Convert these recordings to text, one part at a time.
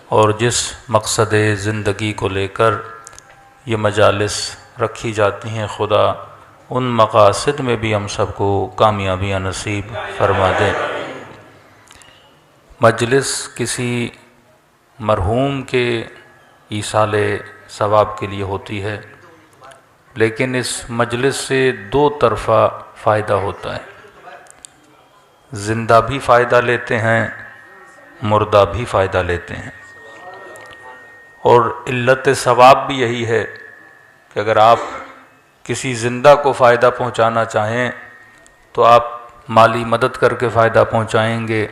اور جس مقصد زندگی کو لے کر یہ مجالس رکھی جاتی ہیں، خدا ان مقاصد میں بھی ہم سب کو کامیابیاں نصیب فرما دے۔ مجلس کسی مرحوم کے ایصال ثواب کے لیے ہوتی ہے، لیکن اس مجلس سے دو طرفہ فائدہ ہوتا ہے۔ زندہ بھی فائدہ لیتے ہیں، مردہ بھی فائدہ لیتے ہیں، اور علت ثواب بھی یہی ہے کہ اگر آپ کسی زندہ کو فائدہ پہنچانا چاہیں تو آپ مالی مدد کر کے فائدہ پہنچائیں گے،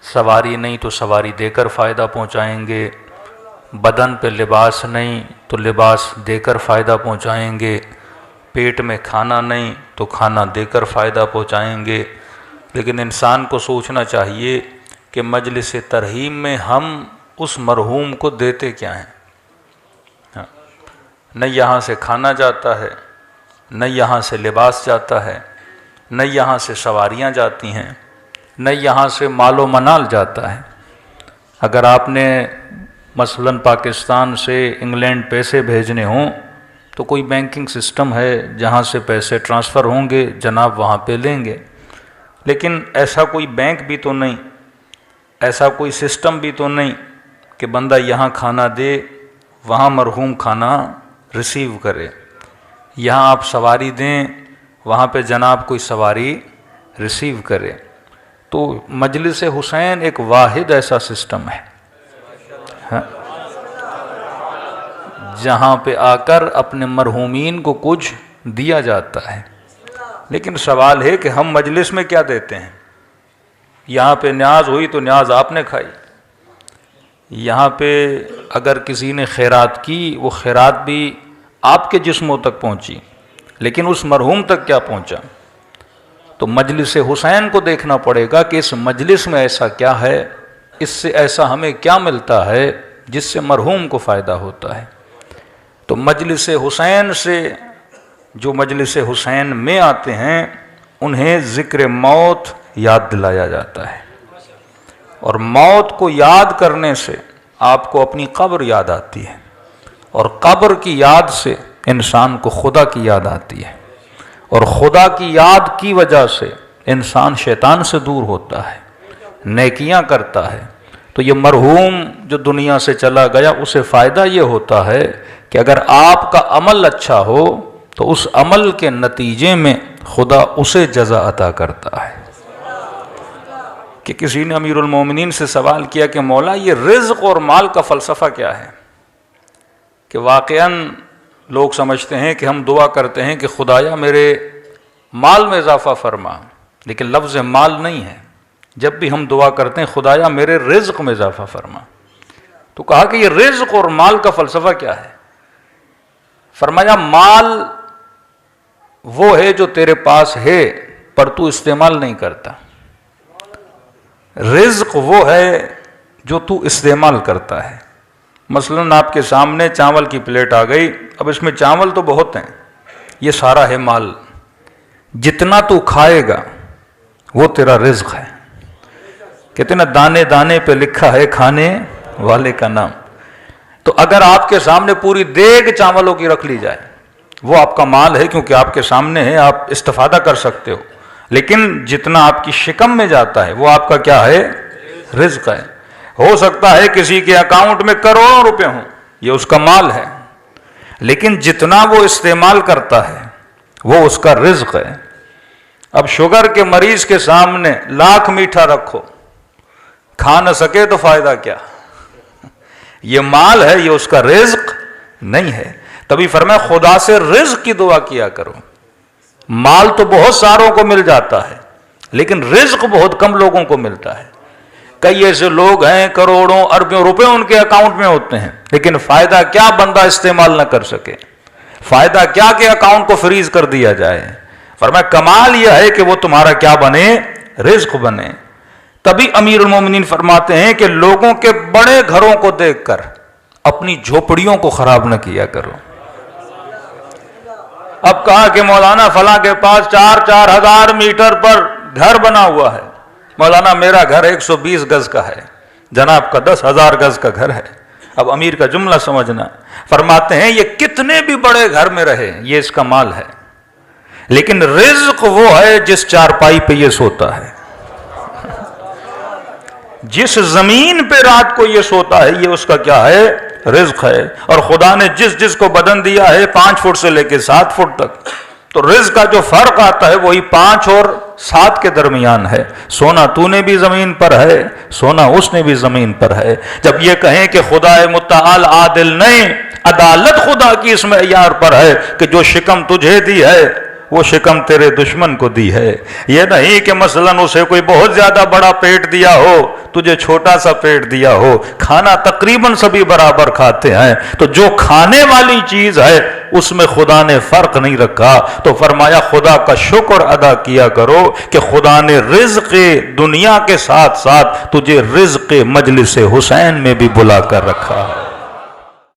سواری نہیں تو سواری دے کر فائدہ پہنچائیں گے، بدن پہ لباس نہیں تو لباس دے کر فائدہ پہنچائیں گے، پیٹ میں کھانا نہیں تو کھانا دے کر فائدہ پہنچائیں گے۔ لیکن انسان کو سوچنا چاہیے کہ مجلس ترحیم میں ہم اس مرحوم کو دیتے کیا ہیں؟ نہ یہاں سے کھانا جاتا ہے، نہ یہاں سے لباس جاتا ہے، نہ یہاں سے سواریاں جاتی ہیں، نہ یہاں سے مال و منال جاتا ہے۔ اگر آپ نے مثلاً پاکستان سے انگلینڈ پیسے بھیجنے ہوں تو کوئی بینکنگ سسٹم ہے جہاں سے پیسے ٹرانسفر ہوں گے، جناب وہاں پہ لیں گے۔ لیکن ایسا کوئی بینک بھی تو نہیں، ایسا کوئی سسٹم بھی تو نہیں کہ بندہ یہاں کھانا دے وہاں مرحوم کھانا ریسیو کرے، یہاں آپ سواری دیں وہاں پہ جناب کوئی سواری ریسیو کرے۔ تو مجلس حسین ایک واحد ایسا سسٹم ہے جہاں پہ آ کر اپنے مرحومین کو کچھ دیا جاتا ہے۔ لیکن سوال ہے کہ ہم مجلس میں کیا دیتے ہیں؟ یہاں پہ نیاز ہوئی تو نیاز آپ نے کھائی، یہاں پہ اگر کسی نے خیرات کی وہ خیرات بھی آپ کے جسموں تک پہنچی، لیکن اس مرحوم تک کیا پہنچا؟ تو مجلس حسین کو دیکھنا پڑے گا کہ اس مجلس میں ایسا کیا ہے، اس سے ایسا ہمیں کیا ملتا ہے جس سے مرحوم کو فائدہ ہوتا ہے۔ تو مجلس حسین سے جو مجلس حسین میں آتے ہیں انہیں ذکر موت یاد دلایا جاتا ہے، اور موت کو یاد کرنے سے آپ کو اپنی قبر یاد آتی ہے، اور قبر کی یاد سے انسان کو خدا کی یاد آتی ہے، اور خدا کی یاد کی وجہ سے انسان شیطان سے دور ہوتا ہے، نیکیاں کرتا ہے۔ تو یہ مرحوم جو دنیا سے چلا گیا اسے فائدہ یہ ہوتا ہے کہ اگر آپ کا عمل اچھا ہو تو اس عمل کے نتیجے میں خدا اسے جزا عطا کرتا ہے۔ کہ کسی نے امیر المومنین سے سوال کیا کہ مولا یہ رزق اور مال کا فلسفہ کیا ہے؟ کہ واقعاً لوگ سمجھتے ہیں کہ ہم دعا کرتے ہیں کہ خدایا میرے مال میں اضافہ فرما، لیکن لفظ مال نہیں ہے۔ جب بھی ہم دعا کرتے ہیں خدایا میرے رزق میں اضافہ فرما، تو کہا کہ یہ رزق اور مال کا فلسفہ کیا ہے؟ فرمایا مال وہ ہے جو تیرے پاس ہے پر تو استعمال نہیں کرتا، رزق وہ ہے جو تو استعمال کرتا ہے۔ مثلاً آپ کے سامنے چاول کی پلیٹ آ گئی، اب اس میں چاول تو بہت ہیں، یہ سارا ہے مال، جتنا تو کھائے گا وہ تیرا رزق ہے۔ کہتے نا دانے دانے پہ لکھا ہے کھانے والے کا نام۔ تو اگر آپ کے سامنے پوری دیگ چاولوں کی رکھ لی جائے وہ آپ کا مال ہے، کیونکہ آپ کے سامنے ہے، آپ استفادہ کر سکتے ہو، لیکن جتنا آپ کی شکم میں جاتا ہے وہ آپ کا کیا ہے؟ رزق ہے۔ ہو سکتا ہے کسی کے اکاؤنٹ میں کروڑوں روپے ہوں، یہ اس کا مال ہے، لیکن جتنا وہ استعمال کرتا ہے وہ اس کا رزق ہے۔ اب شوگر کے مریض کے سامنے لاکھ میٹھا رکھو، کھا نہ سکے تو فائدہ کیا؟ یہ مال ہے، یہ اس کا رزق نہیں ہے۔ تبھی فرمایا خدا سے رزق کی دعا کیا کرو۔ مال تو بہت ساروں کو مل جاتا ہے، لیکن رزق بہت کم لوگوں کو ملتا ہے۔ کئی ایسے لوگ ہیں کروڑوں اربوں روپے ان کے اکاؤنٹ میں ہوتے ہیں، لیکن فائدہ کیا بندہ استعمال نہ کر سکے، فائدہ کیا کہ اکاؤنٹ کو فریز کر دیا جائے۔ فرمایا کمال یہ ہے کہ وہ تمہارا کیا بنے؟ رزق بنے۔ تبھی امیر المومنین فرماتے ہیں کہ لوگوں کے بڑے گھروں کو دیکھ کر اپنی جھوپڑیوں کو خراب نہ کیا کرو۔ اب کہا کہ مولانا فلاں کے پاس 4,000 میٹر پر گھر بنا ہوا ہے، مولانا میرا گھر 120 گز کا ہے، جناب کا 10,000 گز کا گھر ہے. اب امیر کا جملہ سمجھنا. فرماتے ہیں یہ کتنے بھی بڑے گھر میں رہے یہ اس کا مال ہے، لیکن رزق وہ ہے جس چارپائی پہ یہ سوتا ہے، جس زمین پہ رات کو یہ سوتا ہے یہ اس کا کیا ہے؟ رزق ہے. اور خدا نے جس کو بدن دیا ہے 5 فٹ سے لے کے 7 فٹ تک، تو رزق کا جو فرق آتا ہے وہی 5 اور 7 کے درمیان ہے. سونا تو نے بھی زمین پر ہے، سونا اس نے بھی زمین پر ہے. جب یہ کہیں کہ خدا متعال عادل نہیں، عدالت خدا کی اس معیار پر ہے کہ جو شکم تجھے دی ہے وہ شکم تیرے دشمن کو دی ہے. یہ نہیں کہ مثلاً اسے کوئی بہت زیادہ بڑا پیٹ دیا ہو، تجھے چھوٹا سا پیٹ دیا ہو. کھانا تقریباً سبھی برابر کھاتے ہیں، تو جو کھانے والی چیز ہے اس میں خدا نے فرق نہیں رکھا. تو فرمایا خدا کا شکر ادا کیا کرو کہ خدا نے رزق دنیا کے ساتھ ساتھ تجھے رزق مجلس حسین میں بھی بلا کر رکھا ہے.